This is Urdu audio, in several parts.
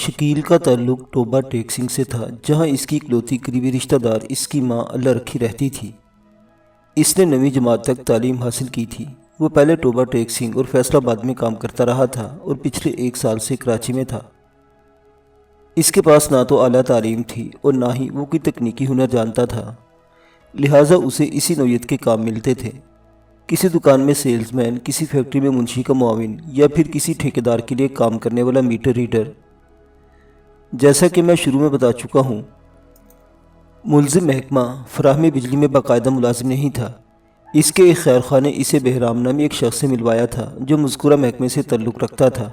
شکیل کا تعلق ٹوبہ ٹیک سنگھ سے تھا، جہاں اس کی اکلوتی قریبی رشتہ دار اس کی ماں اللہ رکھی رہتی تھی۔ اس نے 9ویں جماعت تک تعلیم حاصل کی تھی۔ وہ پہلے ٹوبہ ٹیک سنگھ اور فیصل آباد میں کام کرتا رہا تھا اور پچھلے 1 سال سے کراچی میں تھا۔ اس کے پاس نہ تو اعلیٰ تعلیم تھی اور نہ ہی وہ کوئی تکنیکی ہنر جانتا تھا، لہٰذا اسے اسی نوعیت کے کام ملتے تھے، کسی دکان میں سیلز مین، کسی فیکٹری میں منشی کا معاون یا پھر کسی ٹھیکیدار کے لیے کام کرنے والا میٹر ریڈر۔ جیسا کہ میں شروع میں بتا چکا ہوں، ملزم محکمہ فراہمی بجلی میں باقاعدہ ملازم نہیں تھا۔ اس کے ایک خیر خواہ نے اسے بہرام نامی ایک شخص سے ملوایا تھا جو مذکورہ محکمے سے تعلق رکھتا تھا۔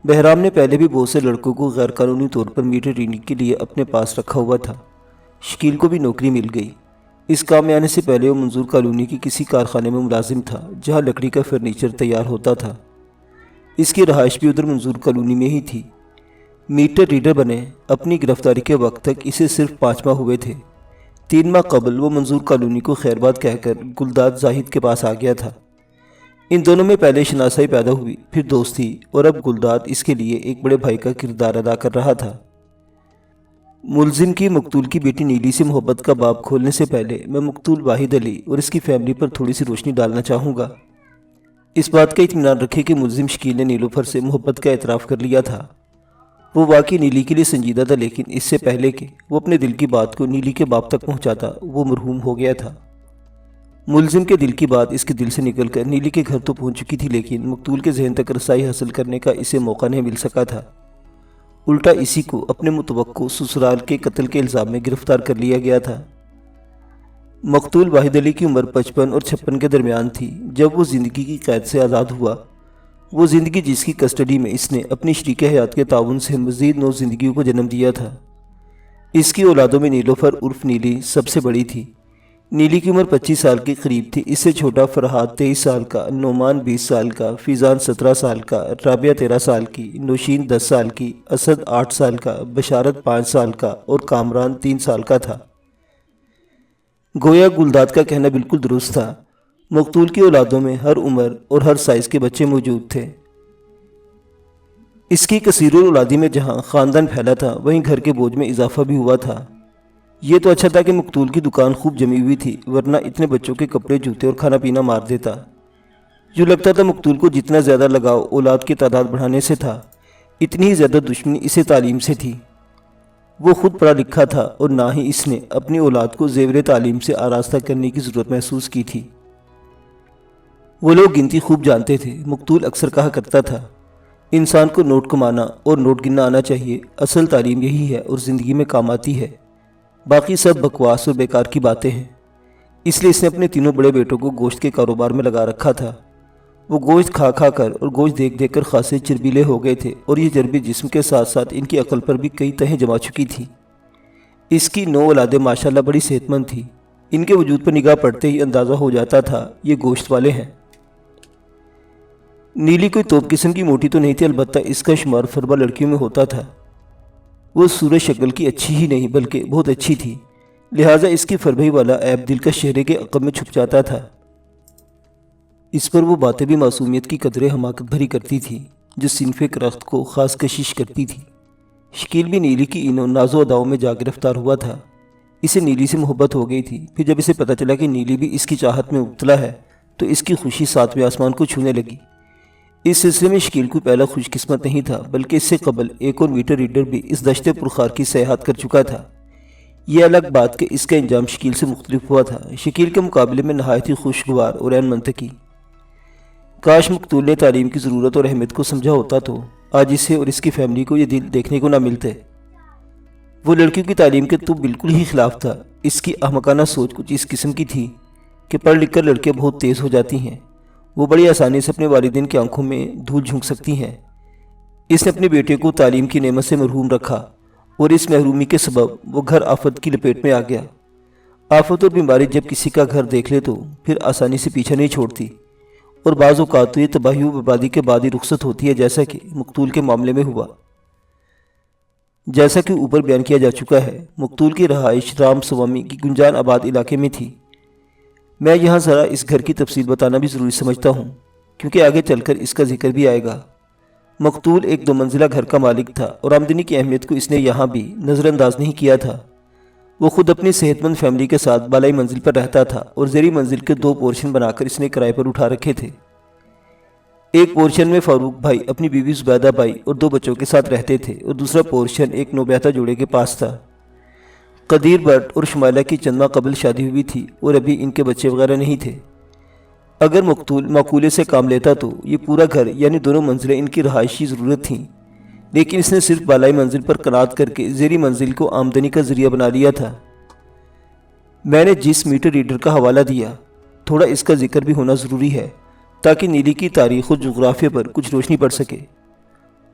بہرام نے پہلے بھی بہت سے لڑکوں کو غیر قانونی طور پر میٹر ریڈنگ کے لیے اپنے پاس رکھا ہوا تھا۔ شکیل کو بھی نوکری مل گئی۔ اس کام میں آنے سے پہلے وہ منظور کالونی کی کسی کارخانے میں ملازم تھا جہاں لکڑی کا فرنیچر تیار ہوتا تھا۔ اس کی رہائش بھی ادھر منظور کالونی میں ہی تھی۔ میٹر ریڈر بنے اپنی گرفتاری کے وقت تک اسے صرف 5 ماہ ہوئے تھے۔ 3 ماہ قبل وہ منظور کالونی کو خیر بات کہہ کر گلداد زاہد کے پاس آ گیا تھا۔ ان دونوں میں پہلے شناسائی پیدا ہوئی، پھر دوستی، اور اب گلداد اس کے لیے ایک بڑے بھائی کا کردار ادا کر رہا تھا۔ ملزم کی مقتول کی بیٹی نیلی سے محبت کا باب کھولنے سے پہلے میں مقتول واحد علی اور اس کی فیملی پر تھوڑی سی روشنی ڈالنا چاہوں گا۔ اس بات کا اطمینان رکھے کہ ملزم شکیل نے نیلوفر سے محبت کا اعتراف کر لیا تھا۔ وہ واقعی نیلی کے لیے سنجیدہ تھا، لیکن اس سے پہلے کہ وہ اپنے دل کی بات کو نیلی کے باپ تک پہنچاتا، وہ مرحوم ہو گیا تھا۔ ملزم کے دل کی بات اس کے دل سے نکل کر نیلی کے گھر تو پہنچ چکی تھی، لیکن مقتول کے ذہن تک رسائی حاصل کرنے کا اسے موقع نہیں مل سکا تھا۔ الٹا اسی کو اپنے متوقع سسرال کے قتل کے الزام میں گرفتار کر لیا گیا تھا۔ مقتول واحد علی کی عمر 55 اور 56 کے درمیان تھی جب وہ زندگی کی قید سے آزاد ہوا۔ وہ زندگی جس کی کسٹڈی میں اس نے اپنی شریک حیات کے تعاون سے مزید 9 زندگیوں کو جنم دیا تھا۔ اس کی اولادوں میں نیلوفر عرف نیلی سب سے بڑی تھی۔ نیلی کی عمر 25 سال کے قریب تھی۔ اس سے چھوٹا فرحاد 23 سال کا، نعمان 20 سال کا، فیضان 17 سال کا، رابعہ 13 سال کی، نوشین 10 سال کی، اسد 8 سال کا، بشارت 5 سال کا اور کامران 3 سال کا تھا۔ گویا گلداد کا کہنا بالکل درست تھا، مقتول کی اولادوں میں ہر عمر اور ہر سائز کے بچے موجود تھے۔ اس کی کثیر اولادی میں جہاں خاندان پھیلا تھا، وہیں گھر کے بوجھ میں اضافہ بھی ہوا تھا۔ یہ تو اچھا تھا کہ مقتول کی دکان خوب جمی ہوئی تھی، ورنہ اتنے بچوں کے کپڑے، جوتے اور کھانا پینا مار دیتا۔ جو لگتا تھا مقتول کو جتنا زیادہ لگاؤ اولاد کی تعداد بڑھانے سے تھا، اتنی ہی زیادہ دشمنی اسے تعلیم سے تھی۔ وہ خود پڑھا لکھا تھا اور نہ ہی اس نے اپنی اولاد کو زیور تعلیم سے آراستہ کرنے کی ضرورت محسوس کی تھی۔ وہ لوگ گنتی خوب جانتے تھے۔ مقتول اکثر کہا کرتا تھا، انسان کو نوٹ کمانا اور نوٹ گننا آنا چاہیے، اصل تعلیم یہی ہے اور زندگی میں کام آتی ہے، باقی سب بکواس اور بیکار کی باتیں ہیں۔ اس لیے اس نے اپنے تینوں بڑے بیٹوں کو گوشت کے کاروبار میں لگا رکھا تھا۔ وہ گوشت کھا کھا کر اور گوشت دیکھ دیکھ کر خاصے چربیلے ہو گئے تھے، اور یہ چربی جسم کے ساتھ ساتھ ان کی عقل پر بھی کئی تہیں جما چکی تھی۔ اس کی 9 اولادیں ماشاءاللہ بڑی صحت مند تھیں۔ ان کے وجود پر نگاہ پڑتے ہی اندازہ ہو جاتا تھا یہ گوشت والے ہیں۔ نیلی کوئی توپ قسم کی موٹی تو نہیں تھی، البتہ اس کا شمار فربا لڑکیوں میں ہوتا تھا۔ وہ صورت شکل کی اچھی ہی نہیں بلکہ بہت اچھی تھی، لہٰذا اس کی فربہی والا عیب دل کا چہرے کے عقب میں چھپ جاتا تھا۔ اس پر وہ باتیں بھی معصومیت کی قدرے حماقت بھری کرتی تھی جو صنف کرخت کو خاص کشش کرتی تھی۔ شکیل بھی نیلی کی انہوں نازو اداؤں میں جا گرفتار ہوا تھا۔ اسے نیلی سے محبت ہو گئی تھی۔ پھر جب اسے پتہ چلا کہ نیلی بھی اس کی چاہت میں مبتلا ہے تو اس کی خوشی 7ویں آسمان کو چھونے لگی۔ اس سلسلے میں شکیل کو پہلا خوش قسمت نہیں تھا، بلکہ اس سے قبل ایک اور میٹر ریڈر بھی اس دشت پرخار کی سیاحت کر چکا تھا۔ یہ الگ بات کہ اس کا انجام شکیل سے مختلف ہوا تھا، شکیل کے مقابلے میں نہایت ہی خوشگوار اور عین منطقی۔ کاش مقتول نے تعلیم کی ضرورت اور اہمیت کو سمجھا ہوتا تو آج اسے اور اس کی فیملی کو یہ دل دیکھنے کو نہ ملتے۔ وہ لڑکیوں کی تعلیم کے تو بالکل ہی خلاف تھا۔ اس کی احمقانہ سوچ کچھ اس قسم کی تھی کہ پڑھ لکھ کر لڑکیاں بہت تیز ہو جاتی ہیں، وہ بڑی آسانی سے اپنے والدین کی آنکھوں میں دھول جھونک سکتی ہیں۔ اس نے اپنے بیٹے کو تعلیم کی نعمت سے محروم رکھا اور اس محرومی کے سبب وہ گھر آفت کی لپیٹ میں آ گیا۔ آفت اور بیماری جب کسی کا گھر دیکھ لے تو پھر آسانی سے پیچھا نہیں چھوڑتی، اور بعض اوقات تو یہ تباہی و بربادی کے بعد ہی رخصت ہوتی ہے، جیسا کہ مقتول کے معاملے میں ہوا۔ جیسا کہ اوپر بیان کیا جا چکا ہے، مقتول کی رہائش رام سوامی کی گنجان آباد علاقے میں تھی۔ میں یہاں ذرا اس گھر کی تفصیل بتانا بھی ضروری سمجھتا ہوں، کیونکہ آگے چل کر اس کا ذکر بھی آئے گا۔ مقتول ایک 2 منزلہ گھر کا مالک تھا اور آمدنی کی اہمیت کو اس نے یہاں بھی نظر انداز نہیں کیا تھا۔ وہ خود اپنی صحت مند فیملی کے ساتھ بالائی منزل پر رہتا تھا اور زیریں منزل کے 2 پورشن بنا کر اس نے کرائے پر اٹھا رکھے تھے۔ ایک پورشن میں فاروق بھائی اپنی بیوی زبیدہ بھائی اور 2 بچوں کے ساتھ رہتے تھے اور دوسرا پورشن ایک نوبیاہتا جوڑے کے پاس تھا۔ قدیر بٹ اور شمائلہ کی چند ماہ قبل شادی ہوئی تھی اور ابھی ان کے بچے وغیرہ نہیں تھے۔ اگر مقتول معقولے سے کام لیتا تو یہ پورا گھر یعنی 2 منزلیں ان کی رہائشی ضرورت تھیں، لیکن اس نے صرف بالائی منزل پر قناعت کر کے زیری منزل کو آمدنی کا ذریعہ بنا لیا تھا۔ میں نے جس میٹر ریڈر کا حوالہ دیا، تھوڑا اس کا ذکر بھی ہونا ضروری ہے تاکہ نیلی کی تاریخ و جغرافیہ پر کچھ روشنی پڑ سکے۔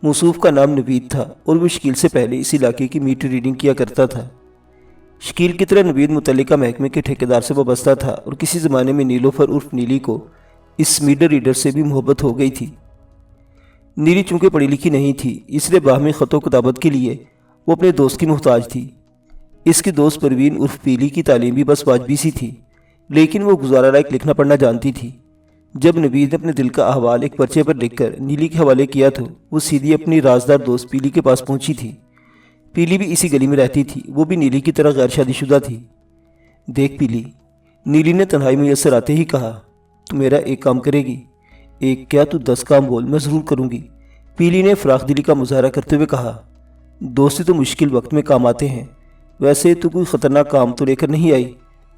موصوف کا نام نوید تھا اور وہ شکیل سے پہلے اس علاقے کی میٹر ریڈنگ کیا کرتا تھا۔ شکیل کی طرح نوید متعلقہ محکمے کے ٹھیکیدار سے وابستہ تھا اور کسی زمانے میں نیلوفر عرف نیلی کو اس میٹر ریڈر سے بھی محبت ہو گئی تھی۔ نیلی چونکہ پڑھی لکھی نہیں تھی، اس لیے باہمی خط و کتابت کے لیے وہ اپنے دوست کی محتاج تھی۔ اس کی دوست پروین عرف پیلی کی تعلیم بھی بس واجبی سی تھی، لیکن وہ گزارا لائق لکھنا پڑھنا جانتی تھی۔ جب نوید نے اپنے دل کا احوال ایک پرچے پر لکھ کر نیلی کے حوالے کیا تو وہ سیدھی اپنی رازدار دوست پیلی کے پاس پہنچی تھی۔ پیلی بھی اسی گلی میں رہتی تھی، وہ بھی نیلی کی طرح غیر شادی شدہ تھی۔ دیکھ پیلی، نیلی نے تنہائی میسر آتے ہی کہا، تو میرا ایک کام کرے گی؟ ایک کیا تو 10 کام بول، میں ضرور کروں گی، پیلی نے فراخ دلی کا مظاہرہ کرتے ہوئے کہا۔ دوستی تو مشکل وقت میں کام آتے ہیں، ویسے تو کوئی خطرناک کام تو لے کر نہیں آئی؟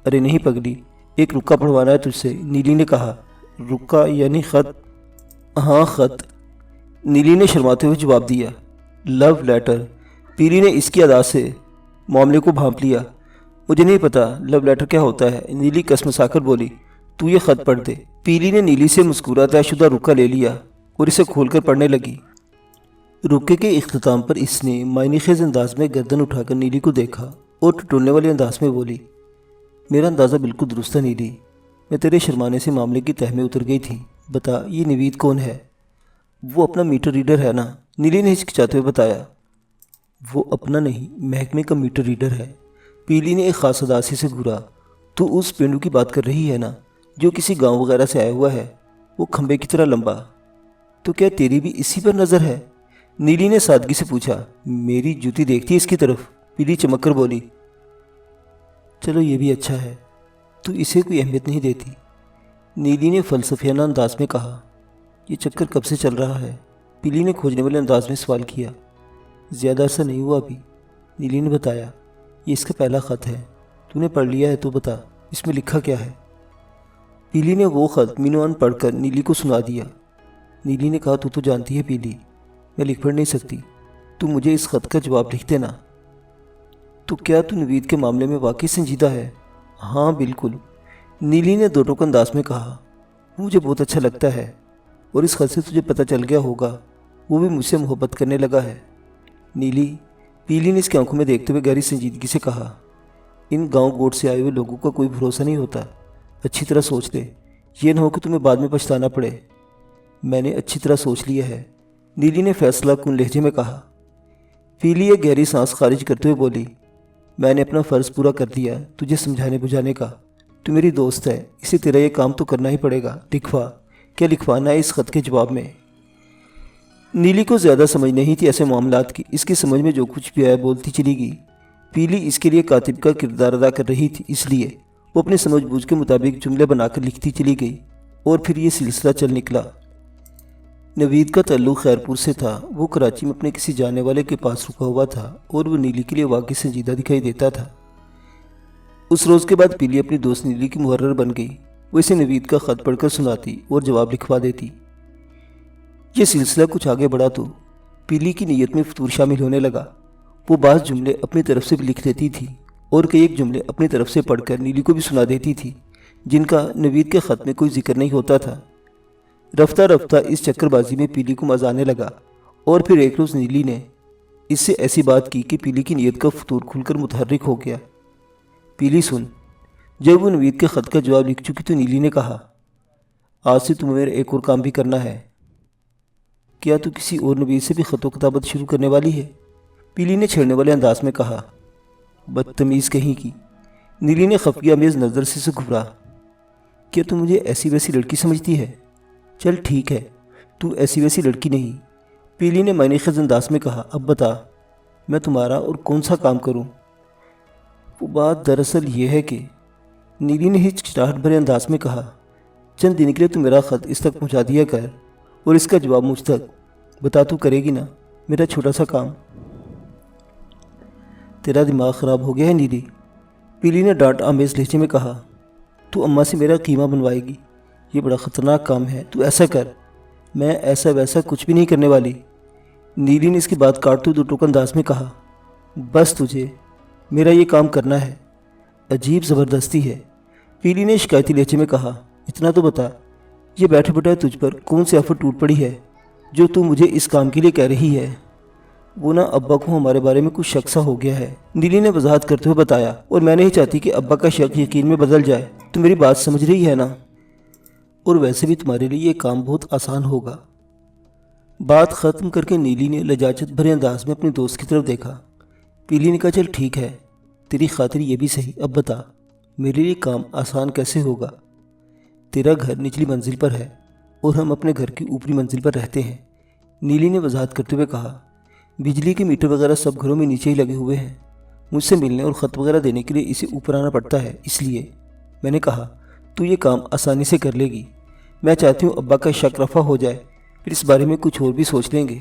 ارے نہیں پگلی، ایک رکا پڑھوانا ہے تجھ سے، نیلی نے کہا۔ رکا یعنی خط؟ ہاں خط، نیلی نے شرماتے ہوئے جواب دیا۔ لو لیٹر، پیلی نے اس کی ادا سے معاملے کو بھانپ لیا۔ مجھے نہیں پتا لو لیٹر کیا ہوتا ہے، نیلی کسمسا کر بولی۔ تو یہ خط پڑھ دے۔ پیلی نے نیلی سے مذکورہ طے شدہ رکا لے لیا اور اسے کھول کر پڑھنے لگی۔ رکے کے اختتام پر اس نے معنی خیز انداز میں گردن اٹھا کر نیلی کو دیکھا اور ٹٹولنے والے انداز میں بولی، میرا اندازہ بالکل درست ہے نیلی، میں تیرے شرمانے سے معاملے کی تہ میں اتر گئی تھی۔ بتا یہ نوید کون ہے؟ وہ اپنا میٹر ریڈر ہے نا، نیلی نے ہچکچاتے ہوئے بتایا۔ وہ اپنا نہیں، محکمے کا میٹر ریڈر ہے، پیلی نے ایک خاص اداسی سے گھورا۔ تو اس پینڈو کی بات کر رہی ہے نا جو کسی گاؤں وغیرہ سے آیا ہوا ہے، وہ کھمبے کی طرح لمبا؟ تو کیا تیری بھی اسی پر نظر ہے؟ نیلی نے سادگی سے پوچھا۔ میری جوتی دیکھتی ہے اس کی طرف، پیلی چمک کر بولی۔ چلو یہ بھی اچھا ہے، تو اسے کوئی اہمیت نہیں دیتی، نیلی نے فلسفیانہ انداز میں کہا۔ یہ چکر کب سے چل رہا ہے؟ پیلی نے کھوجنے والے انداز میں سوال کیا۔ زیادہ عرصہ نہیں ہوا ابھی، نیلی نے بتایا۔ یہ اس کا پہلا خط ہے، تو نے پڑھ لیا ہے تو بتا اس میں لکھا کیا ہے؟ پیلی نے وہ خط مینوان پڑھ کر نیلی کو سنا دیا۔ نیلی نے کہا، تو جانتی ہے پیلی، میں لکھ پڑھ نہیں سکتی، تو مجھے اس خط کا جواب لکھ دینا۔ تو کیا تو نوید کے معاملے میں واقعی سنجیدہ ہے؟ ہاں بالکل، نیلی نے دو ٹوک انداز میں کہا۔ مجھے بہت اچھا لگتا ہے، اور اس خط سے تجھے پتہ چل گیا ہوگا وہ بھی مجھ سے محبت کرنے لگا ہے۔ نیلی، پیلی نے اس کی آنکھوں میں دیکھتے ہوئے گہری سنجیدگی سے کہا، ان گاؤں گوٹ سے آئے ہوئے لوگوں کا کوئی بھروسہ نہیں ہوتا، اچھی طرح سوچ لے، یہ نہ ہو کہ تمہیں بعد میں پچھتانا پڑے۔ میں نے اچھی طرح سوچ لیا ہے، نیلی نے فیصلہ کن لہجے میں کہا۔ پیلی ایک گہری سانس خارج کرتے ہوئے بولی، میں نے اپنا فرض پورا کر دیا تجھے سمجھانے بجھانے کا، تو میری دوست ہے، اسے تیرا یہ کام تو کرنا ہی پڑے گا۔ لکھوا، کیا لکھوانا ہے اس خط کے جواب میں؟ نیلی کو زیادہ سمجھ نہیں تھی ایسے معاملات کی، اس کی سمجھ میں جو کچھ بھی آیا بولتی چلی گئی۔ پیلی اس کے لیے کاتب کا کردار ادا کر رہی تھی، اس لیے وہ اپنی سمجھ بوجھ کے مطابق جملے بنا کر لکھتی چلی گئی، اور پھر یہ سلسلہ چل نکلا۔ نوید کا تعلق خیرپور سے تھا، وہ کراچی میں اپنے کسی جانے والے کے پاس رکا ہوا تھا اور وہ نیلی کے لیے واقعی سنجیدہ دکھائی دیتا تھا۔ اس روز کے بعد پیلی اپنی دوست نیلی کی محرر بن گئی، وہ اسے نوید کا خط پڑھ کر سناتی اور جواب لکھوا دیتی۔ یہ سلسلہ کچھ آگے بڑھا تو پیلی کی نیت میں فطور شامل ہونے لگا، وہ بعض جملے اپنی طرف سے بھی لکھ دیتی تھی اور کئی ایک جملے اپنی طرف سے پڑھ کر نیلی کو بھی سنا دیتی تھی جن کا نوید کے خط میں کوئی ذکر نہیں ہوتا تھا۔ رفتہ رفتہ اس چکر بازی میں پیلی کو مزہ آنے لگا، اور پھر ایک روز نیلی نے اس سے ایسی بات کی کہ پیلی کی نیت کا فطور کھل کر متحرک ہو گیا۔ پیلی سن، جب وہ نوید کے خط کا جواب لکھ چکی تو نیلی نے کہا، آج سے تمہیں میرا ایک اور کام بھی کرنا ہے۔ کیا تو کسی اور نوید سے بھی خط و کتابت شروع کرنے والی ہے؟ پیلی نے چھیڑنے والے انداز میں کہا۔ بدتمیز کہیں کی، نیلی نے خفیہ امیز نظر سے اسے گھورا۔ کیا تو مجھے ایسی ویسی لڑکی سمجھتی ہے؟ چل ٹھیک ہے، تو ایسی ویسی لڑکی نہیں، پیلی نے معنی خیز انداز میں کہا، اب بتا میں تمہارا اور کون سا کام کروں؟ وہ بات دراصل یہ ہے کہ نیلی نے ہچکچاہٹ بھرے انداز میں کہا، چند دن کے لیے تو میرا خط اس تک پہنچا دیا کر اور اس کا جواب مجھ تک بتا، تو کرے گی نا میرا چھوٹا سا کام؟ تیرا دماغ خراب ہو گیا ہے نیلی، پیلی نے ڈانٹ آمیز لہجے میں کہا، تو اماں سے میرا قیمہ بنوائے گی؟ یہ بڑا خطرناک کام ہے، تو ایسا کر، میں ایسا ویسا کچھ بھی نہیں کرنے والی۔ نیلی نے اس کی بات کاٹتے ہوئے ٹوک انداز میں کہا، بس تجھے میرا یہ کام کرنا ہے؟ عجیب زبردستی ہے، پیلی نے شکایتی لہجے میں کہا، اتنا تو بتا یہ بیٹھے بیٹھے تجھ پر کون سی آفت ٹوٹ پڑی ہے جو تو مجھے اس کام کے لیے کہہ رہی ہے؟ وہ نا ابا کو ہمارے بارے میں کچھ شک سا ہو گیا ہے، نیلی نے وضاحت کرتے ہوئے بتایا، اور میں نہیں چاہتی کہ ابا کا شک یقین میں بدل جائے، تو میری بات سمجھ رہی ہے نا؟ اور ویسے بھی تمہارے لیے یہ کام بہت آسان ہوگا۔ بات ختم کر کے نیلی نے لجاجت بھرے انداز میں اپنے دوست کی طرف دیکھا۔ پیلی نے کہا، چل ٹھیک ہے، تیری خاطر یہ بھی صحیح، اب بتا میرے لیے کام آسان کیسے ہوگا؟ تیرا گھر نچلی منزل پر ہے اور ہم اپنے گھر کی اوپری منزل پر رہتے ہیں، نیلی نے وضاحت کرتے ہوئے کہا، بجلی کے میٹر وغیرہ سب گھروں میں نیچے ہی لگے ہوئے ہیں، مجھ سے ملنے اور خط وغیرہ دینے کے لیے اسے اوپر آنا پڑتا ہے، اس لیے میں نے کہا تو یہ کام آسانی سے کر لے گی۔ میں چاہتی ہوں ابا کا شک رفع ہو جائے، پھر اس بارے میں کچھ اور بھی سوچ لیں گے۔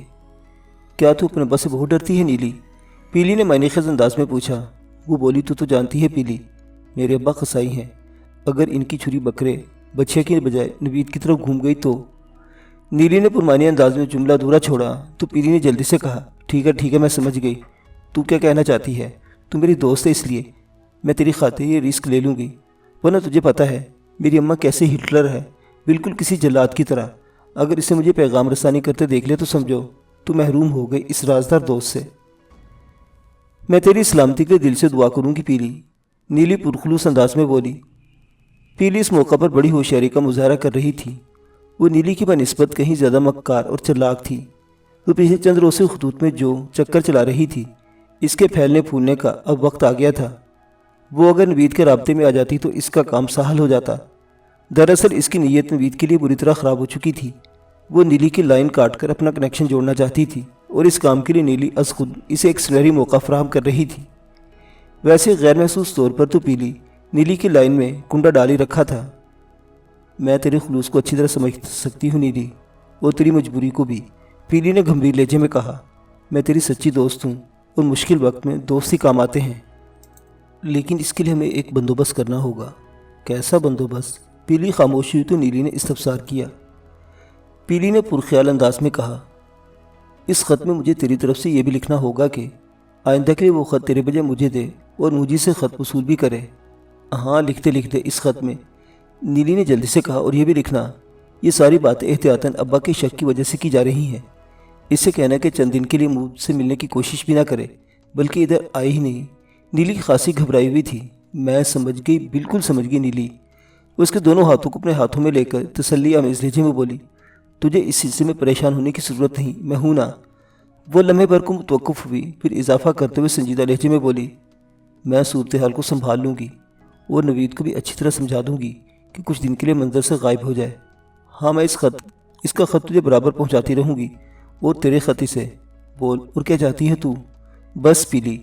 کیا تو اپنے ابا سے بہت ڈرتی ہے نیلی؟ پیلی نے معنی خیز انداز میں پوچھا۔ وہ بولی، تو جانتی ہے پیلی، میرے ابا قصائی ہیں، اگر ان کی چھری بکرے بچے کی بجائے نوید کی طرف گھوم گئی تو؟ نیلی نے پرمانی انداز میں جملہ ادھورا چھوڑا تو پیلی نے جلدی سے کہا، ٹھیک ہے میں سمجھ گئی، تو کیا کہنا چاہتی ہے؟ تو میری دوست ہے، اس لیے میں تیری خاطر یہ رسک لے لوں گی، ورنہ تجھے پتہ ہے میری اماں کیسے ہٹلر ہے، بالکل کسی جلاد کی طرح۔ اگر اسے مجھے پیغام رسانی کرتے دیکھ لے تو سمجھو تو محروم ہو گئی اس رازدار دوست سے۔ میں تیری سلامتی کے دل سے دعا کروں گی پیلی، نیلی پرخلوص انداز میں بولی۔ پیلی اس موقع پر بڑی ہوشیاری کا مظاہرہ کر رہی تھی، وہ نیلی کی بنسبت کہیں زیادہ مکار اور چلاک تھی۔ وہ پچھلے چند روز سے خطوط میں جو چکر چلا رہی تھی، اس کے پھیلنے پھولنے کا اب وقت آ گیا تھا۔ وہ اگر نوید کے رابطے میں آ جاتی تو اس کا کام سہل ہو جاتا۔ دراصل اس کی نیت نوید کے لیے بری طرح خراب ہو چکی تھی، وہ نیلی کی لائن کاٹ کر اپنا کنیکشن جوڑنا چاہتی تھی، اور اس کام کے لیے نیلی از خود اسے ایک سنہری موقع فراہم کر رہی تھی۔ ویسے غیر محسوس طور پر تو پیلی نیلی کی لائن میں کنڈا ڈال ہی رکھا تھا۔ میں تیرے خلوص کو اچھی طرح سمجھ سکتی ہوں نیلی، اور تیری مجبوری کو بھی، پیلی نے گھمبیر لہجے میں کہا، میں تیری سچی دوست ہوں اور مشکل وقت میں دوست ہی کام آتے ہیں، لیکن اس کے لیے ہمیں ایک بندوبست کرنا ہوگا۔ کیسا بندوبست؟ پیلی خاموش ہوئی تو نیلی نے استفسار کیا۔ پیلی نے پرخیال انداز میں کہا، اس خط میں مجھے تیری طرف سے یہ بھی لکھنا ہوگا کہ آئندہ کے لیے وہ خط تیرے بجائے مجھے دے اور مجھے سے خط وصول بھی کرے۔ ہاں لکھتے اس خط میں، نیلی نے جلدی سے کہا، اور یہ بھی لکھنا یہ ساری باتیں احتیاطاً ابا کے شک کی وجہ سے کی جا رہی ہیں، اس سے کہنا کہ چند دن کے لیے مجھ سے ملنے کی کوشش بھی نہ کرے، بلکہ ادھر آئی ہی نہیں۔ نیلی خاصی گھبرائی ہوئی تھی۔ میں سمجھ گئی، بالکل سمجھ گئی نیلی۔ وہ اس کے دونوں ہاتھوں کو اپنے ہاتھوں میں لے کر تسلی آمیز لہجے میں بولی، تجھے اس سلسلے میں پریشان ہونے کی ضرورت نہیں، میں ہوں نا۔ وہ لمحے بھر کو متوقف ہوئی، پھر اضافہ کرتے ہوئے سنجیدہ لہجے میں بولی، میں صورتحال کو سنبھال لوں گی اور نوید کو بھی اچھی طرح سمجھا دوں گی کہ کچھ دن کے لیے منظر سے غائب ہو جائے۔ ہاں میں اس کا خط تجھے برابر پہنچاتی رہوں گی، اور تیرے خط سے۔ بول، اور کیا چاہتی ہے تو؟ بس پیلی،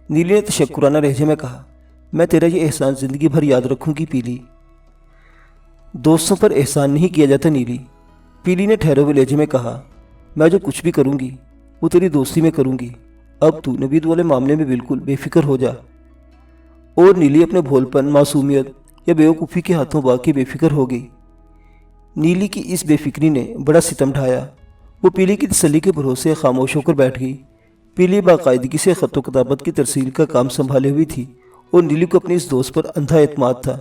نیلی نے تشکرانہ لہجے میں کہا، میں تیرا یہ احسان زندگی بھر یاد رکھوں گی پیلی۔ دوستوں پر احسان نہیں کیا جاتا نیلی، پیلی نے ٹھہرے ہوئے لہجے میں کہا، میں جو کچھ بھی کروں گی وہ تیری دوستی میں کروں گی، اب تو نوید والے معاملے میں بالکل بے فکر ہو جا۔ اور نیلی اپنے بھول پن، معصومیت یا بیوقوفی کے ہاتھوں واقعی بے فکر ہو گئی۔ نیلی کی اس بے فکری نے بڑا ستم ڈھایا۔ وہ پیلی کی تسلی کے بھروسے خاموش ہو کر بیٹھ گئی۔ پیلی باقاعدگی سے خط و کتابت کی ترسیل کا کام سنبھالے ہوئی تھی، اور نیلی کو اپنے اس دوست پر اندھا اعتماد تھا۔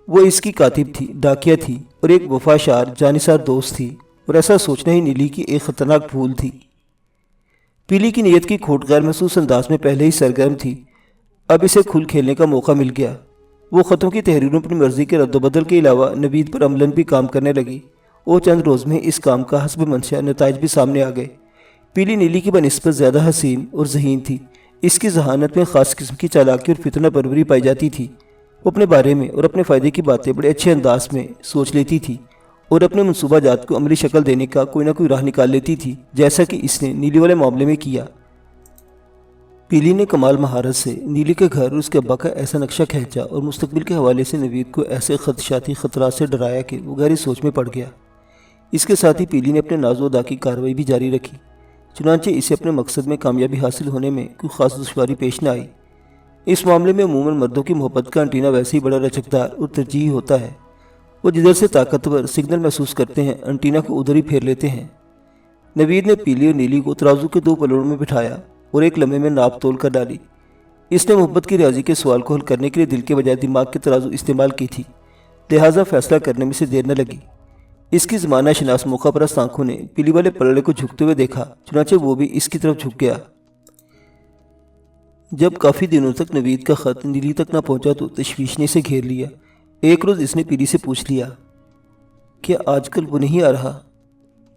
وہ اس کی کاتب تھی، ڈاکیہ تھی، اور ایک وفاشار جانثار دوست تھی، اور ایسا سوچنا ہی نیلی کی ایک خطرناک بھول تھی۔ پیلی کی نیت کی کھوٹ غیر محسوس انداز میں پہلے ہی سرگرم تھی، اب اسے کھل کھیلنے کا موقع مل گیا۔ وہ خطوں کی تحریروں پر مرضی کے رد و بدل کے علاوہ نوید پر عملاً بھی کام کرنے لگی، اور چند روز میں اس کام کا حسب منشا نتائج بھی سامنے آ گئے۔ پیلی نیلی کی بنسبت زیادہ حسین اور ذہین تھی، اس کی ذہانت میں خاص قسم کی چالاکی اور فتنہ پروری پائی جاتی تھی۔ وہ اپنے بارے میں اور اپنے فائدے کی باتیں بڑے اچھے انداز میں سوچ لیتی تھی، اور اپنے منصوبہ جات کو عملی شکل دینے کا کوئی نہ کوئی راہ نکال لیتی تھی، جیسا کہ اس نے نیلی والے معاملے میں کیا۔ پیلی نے کمال مہارت سے نیلی کے گھر اور اس کے ابا کا ایسا نقشہ کھینچا اور مستقبل کے حوالے سے نوید کو ایسے خدشاتی خطرات سے ڈرایا کہ وہ گہری سوچ میں پڑ گیا۔ اس کے ساتھ ہی پیلی نے اپنے ناز و ادا کی کارروائی بھی جاری رکھی، چنانچہ اسے اپنے مقصد میں کامیابی حاصل ہونے میں کوئی خاص دشواری پیش نہ آئی۔ اس معاملے میں عموماً مردوں کی محبت کا انٹینا ویسے ہی بڑا لچکدار اور ترجیحی ہوتا ہے۔ وہ جدھر سے طاقتور سگنل محسوس کرتے ہیں، انٹینا کو ادھر ہی پھیر لیتے ہیں۔ نوید نے پیلی اور نیلی کو ترازو کے 2 پلڑوں میں بٹھایا اور ایک لمحے میں ناپ تول کر ڈالی۔ اس نے محبت کی ریاضی کے سوال کو حل کرنے کے لیے دل کے بجائے دماغ کے ترازو استعمال کی تھی، لہٰذا فیصلہ کرنے میں سے دیر نہ لگی۔ اس کی زمانہ شناس موقع پرست آنکھوں نے پیلی والے پلڑے کو جھکتے ہوئے دیکھا، چنانچہ وہ بھی اس کی طرف جھک گیا۔ جب کافی دنوں تک نوید کا خط نیلی تک نہ پہنچا تو تشویش نے اسے گھیر لیا۔ ایک روز اس نے پیلی سے پوچھ لیا، کیا آج کل وہ نہیں آ رہا؟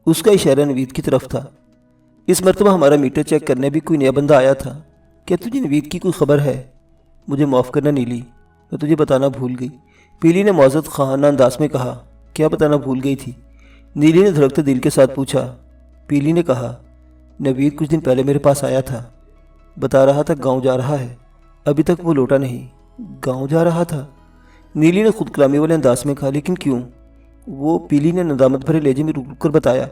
اس کا اشارہ نوید کی طرف تھا۔ اس مرتبہ ہمارا میٹر چیک کرنے بھی کوئی نیا بندہ آیا تھا۔ کیا تجھے نوید کی کوئی خبر ہے؟ مجھے معاف کرنا نیلی، میں تجھے بتانا بھول گئی، پیلی نے معزز خواہانہ انداز میں کہا۔ کیا بتانا بھول گئی تھی؟ نیلی نے دھڑکتے دل کے ساتھ پوچھا۔ پیلی نے کہا، نوید کچھ دن پہلے میرے پاس آیا تھا، بتا رہا تھا گاؤں جا رہا ہے، ابھی تک وہ لوٹا نہیں۔ گاؤں جا رہا تھا؟ نیلی نے خود کلامی والے انداز میں کہا، لیکن کیوں؟ وہ پیلی نے ندامت بھرے لہجے میں رک کر بتایا۔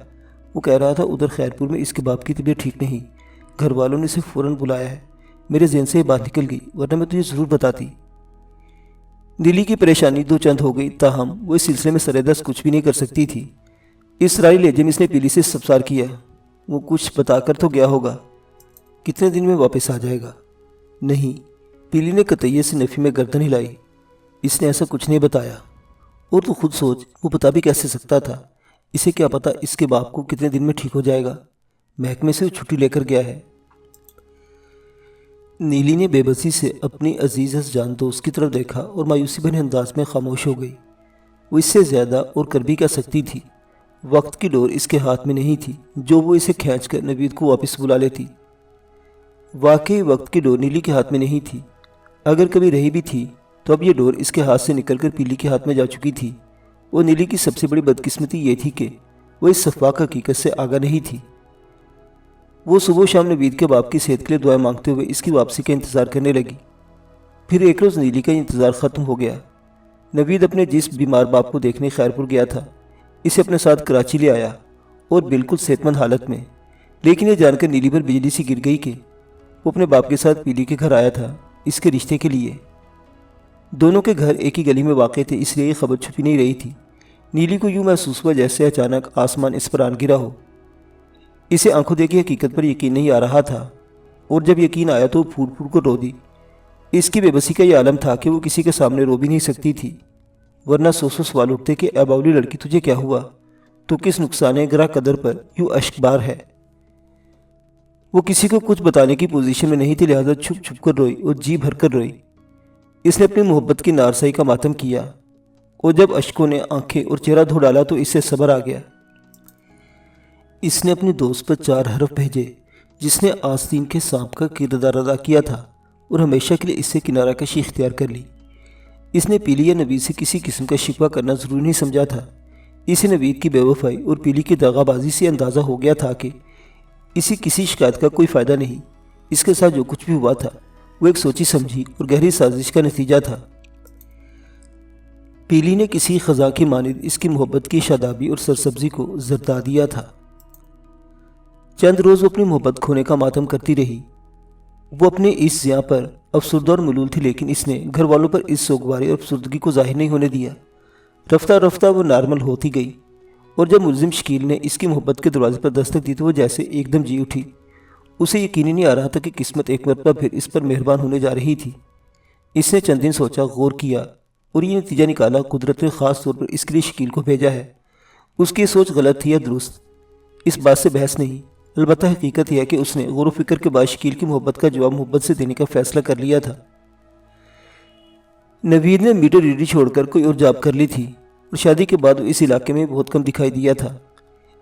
وہ کہہ رہا تھا ادھر خیرپور میں اس کے باپ کی طبیعت ٹھیک نہیں، گھر والوں نے اسے فوراً بلایا ہے۔ میرے ذہن سے یہ بات نکل گئی، ورنہ میں تجھے ضرور بتاتی۔ نیلی کی پریشانی 2 چند ہو گئی، تاہم وہ اس سلسلے میں سرے دست کچھ بھی نہیں کر سکتی تھی۔ اس رائی لہجے میں اس نے پیلی سے استفسار کیا، وہ کچھ بتا کر تو گیا ہوگا؟ کتنے دن میں واپس آ جائے گا؟ نہیں، پیلی نے قطعیت سے نفی میں گردن ہلائی، اس نے ایسا کچھ نہیں بتایا۔ اور تو خود سوچ، وہ بتا بھی کیسے سکتا تھا؟ اسے کیا پتا اس کے باپ کو کتنے دن میں ٹھیک ہو جائے گا؟ محکمے سے وہ چھٹی لے کر گیا ہے۔ نیلی نے بے بسی سے اپنی عزیز جان دوست کی طرف دیکھا اور مایوسی بھرے انداز میں خاموش ہو گئی۔ وہ اس سے زیادہ اور کر بھی کیا سکتی تھی؟ وقت کی ڈور اس کے ہاتھ میں نہیں تھی جو وہ اسے کھینچ کر نوید کو واپس بلا لیتی۔ واقعی وقت کی ڈور نیلی کے ہاتھ میں نہیں تھی، اگر کبھی رہی بھی تھی تو اب یہ ڈور اس کے ہاتھ سے نکل کر پیلی کے ہاتھ میں جا چکی تھی۔ وہ نیلی کی سب سے بڑی بدقسمتی یہ تھی کہ وہ اس سفاک حقیقت سے آگاہ نہیں تھی۔ وہ صبح و شام نوید کے باپ کی صحت کے لیے دعائیں مانگتے ہوئے اس کی واپسی کا انتظار کرنے لگی۔ پھر ایک روز نیلی کا انتظار ختم ہو گیا۔ نوید اپنے جس بیمار باپ کو دیکھنے خیرپور گیا تھا، اسے اپنے ساتھ کراچی لے آیا اور بالکل صحت مند حالت میں، لیکن یہ جان کر نیلی پر بجلی سی گر گئی کہ وہ اپنے باپ کے ساتھ پیلی کے گھر آیا تھا اس کے رشتے کے لیے۔ دونوں کے گھر ایک ہی گلی میں واقع تھے، اس لیے یہ خبر چھپی نہیں رہی تھی۔ نیلی کو یوں محسوس ہوا جیسے اچانک آسمان اس پر آن گرا ہو۔ اسے آنکھوں دیکھی حقیقت پر یقین نہیں آ رہا تھا، اور جب یقین آیا تو وہ پھوٹ پھوٹ کر رو دی۔ اس کی بے بسی کا یہ عالم تھا کہ وہ کسی کے سامنے رو بھی نہیں سکتی تھی، ورنہ 100 سوال اٹھتے کہ اے باولی لڑکی تجھے کیا ہوا؟ تو کس نقصان گراں قدر پر یوں اشک بار ہے؟ وہ کسی کو کچھ بتانے کی پوزیشن میں نہیں تھی، لہذا چھپ چھپ کر روئی اور جی بھر کر روئی۔ اس نے اپنی محبت کی نارسائی کا ماتم کیا، اور جب اشکوں نے آنکھیں اور چہرہ دھو ڈالا تو اس سے صبر آ گیا۔ اس نے اپنے دوست پر 4 حرف بھیجے جس نے آستین کے سانپ کا کردار ادا کیا تھا، اور ہمیشہ کے لیے اس سے کنارہ کشی اختیار کر لی۔ اس نے پیلی یا نوید سے کسی قسم کا شکوہ کرنا ضروری نہیں سمجھا تھا۔ اسے نوید کی بے وفائی اور پیلی کی دغا بازی سے اندازہ ہو گیا تھا کہ اسے کسی شکایت کا کوئی فائدہ نہیں۔ اس کے ساتھ جو کچھ بھی ہوا تھا وہ ایک سوچی سمجھی اور گہری سازش کا نتیجہ تھا۔ پیلی نے کسی خزاں کی مانند اس کی محبت کی شادابی اور سرسبزی کو زردا دیا تھا۔ چند روز وہ اپنی محبت کھونے کا ماتم کرتی رہی۔ وہ اپنے اس زیاں پر افسردہ اور ملول تھی، لیکن اس نے گھر والوں پر اس سوگواری اور افسردگی کو ظاہر نہیں ہونے دیا۔ رفتہ رفتہ وہ نارمل ہوتی گئی، اور جب ملزم شکیل نے اس کی محبت کے دروازے پر دستک دی تو وہ جیسے ایک دم جی اٹھی۔ اسے یقین ہی نہیں آ رہا تھا کہ قسمت ایک مرتبہ پھر اس پر مہربان ہونے جا رہی تھی۔ اس نے چند دن سوچا، غور کیا، اور یہ نتیجہ نکالا قدرت نے خاص طور پر اس کے لیے شکیل کو بھیجا ہے۔ اس کی سوچ غلط تھی یا درست، اس بات سے بحث نہیں، البتہ حقیقت یہ ہے کہ اس نے غور و فکر کے بعد شکیل کی محبت کا جواب محبت سے دینے کا فیصلہ کر لیا تھا۔ نوید نے میٹر ریڈی چھوڑ کر کوئی اور جاب کر لی تھی، اور شادی کے بعد وہ اس علاقے میں بہت کم دکھائی دیا تھا۔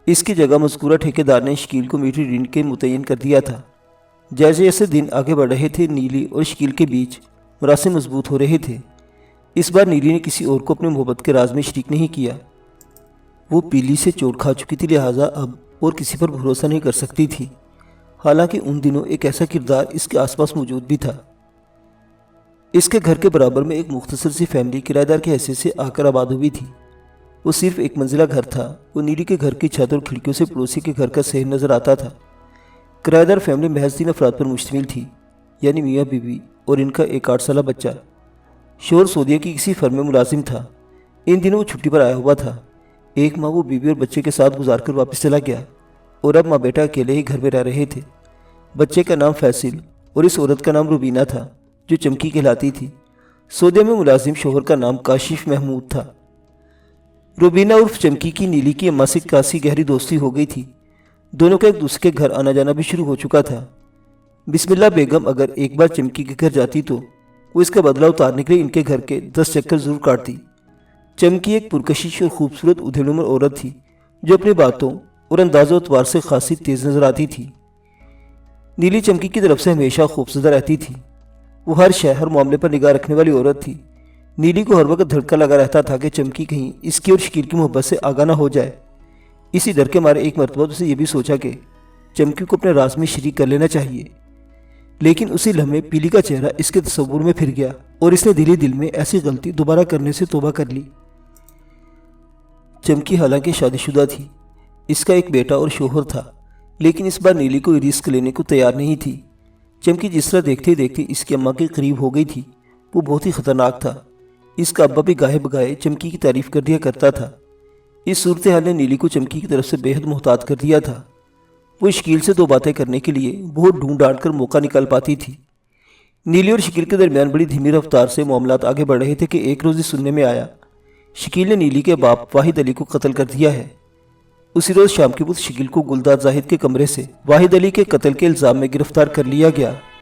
اس کی جگہ مذکورہ ٹھیکیدار نے شکیل کو میٹر ریڈنگ کے متعین کر دیا تھا۔ جیسے جیسے دن آگے بڑھ رہے تھے، نیلی اور شکیل کے بیچ مراسم مضبوط ہو رہے تھے۔ اس بار نیلی نے کسی اور کو اپنے محبت کے راز میں شریک نہیں کیا۔ وہ پیلی سے چوٹ کھا چکی تھی، لہٰذا اب اور کسی پر بھروسہ نہیں کر سکتی تھی۔ حالانکہ ان دنوں ایک ایسا کردار اس کے آس پاس موجود بھی تھا۔ اس کے گھر کے برابر میں ایک مختصر سی فیملی کرایہ دار کی حیثیت سے آ کر آباد ہوئی تھی۔ وہ صرف ایک منزلہ گھر تھا۔ وہ نیلی کے گھر کی چھت اور کھڑکیوں سے پڑوسی کے گھر کا شہر نظر آتا تھا۔ کرایہ دار فیملی محض 3 افراد پر مشتمل تھی، یعنی میاں بیوی اور ان کا ایک 8 سالہ بچہ۔ شوہر سعودیہ کی کسی فرم میں ملازم تھا۔ ان دنوں وہ چھٹی پر آیا ہوا تھا۔ ایک ماہ وہ بیوی اور بچے کے ساتھ گزار کر واپس چلا گیا اور اب ماں بیٹا اکیلے ہی گھر میں رہ رہے تھے۔ بچے کا نام فیصل اور اس عورت کا نام روبینہ تھا، جو چمکی کہلاتی تھی۔ سعودیہ میں ملازم شوہر کا نام کاشف محمود تھا۔ روبینہ عرف چمکی کی نیلی کی اماں سے کافی گہری دوستی ہو گئی تھی۔ دونوں کا ایک دوسرے کے گھر آنا جانا بھی شروع ہو چکا تھا۔ بسم اللہ بیگم اگر ایک بار چمکی کے گھر جاتی تو وہ اس کا بدلہ اتارنے کے لیے ان کے گھر کے 10 چکر ضرور کاٹتی۔ چمکی ایک پرکشش اور خوبصورت ادھیڑ عمر عورت تھی، جو اپنی باتوں اور انداز و اعتبار سے خاصی تیز نظر آتی تھی۔ نیلی چمکی کی طرف سے ہمیشہ خوفزدہ رہتی تھی۔ وہ ہر شے، ہر معاملے پر نگاہ رکھنے والی عورت تھی۔ نیلی کو ہر وقت دھڑکا لگا رہتا تھا کہ چمکی کہیں اس کی اور شکیل کی محبت سے آگاہ نہ ہو جائے۔ اسی ڈر کے مارے ایک مرتبہ اسے یہ بھی سوچا کہ چمکی کو اپنے راز میں شریک کر لینا چاہیے، لیکن اسی لمحے پیلی کا چہرہ اس کے تصور میں پھر گیا اور اس نے دل میں ایسی غلطی دوبارہ کرنے سے توبہ کر لی۔ چمکی حالانکہ شادی شدہ تھی، اس کا ایک بیٹا اور شوہر تھا، لیکن اس بار نیلی کو رسک لینے کو تیار نہیں تھی۔ چمکی جس طرح دیکھتے دیکھتے اس کی اماں کے قریب ہو گئی تھی، وہ بہت ہی خطرناک تھا۔ اس کا ابا بھی گاہے بگاہے چمکی کی تعریف کر دیا کرتا تھا۔ اس صورتحال نے نیلی کو چمکی کی طرف سے بے حد محتاط کر دیا تھا۔ وہ شکیل سے 2 باتیں کرنے کے لیے بہت ڈھونڈ ڈانٹ کر موقع نکال پاتی تھی۔ نیلی اور شکیل کے درمیان بڑی دھیمی رفتار سے معاملات آگے بڑھ رہے تھے کہ ایک روز سننے میں آیا شکیل نے نیلی کے باپ واحد علی کو قتل کر دیا ہے۔ اسی روز شام کے وقت شکیل کو گلداد زاہد کے کمرے سے واحد علی کے قتل کے الزام میں گرفتار کر لیا گیا۔